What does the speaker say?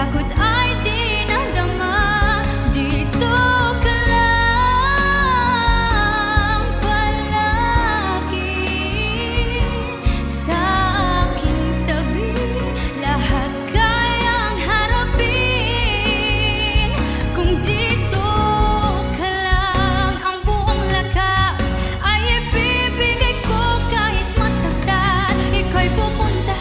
takot ay di nadama. Dito ka lang palagi sa aking tabi. Lahat kayang harapin kung dito ka lang. Ang buong lakas ay ibibigay ko kahit masaktan. Ika'y pupunta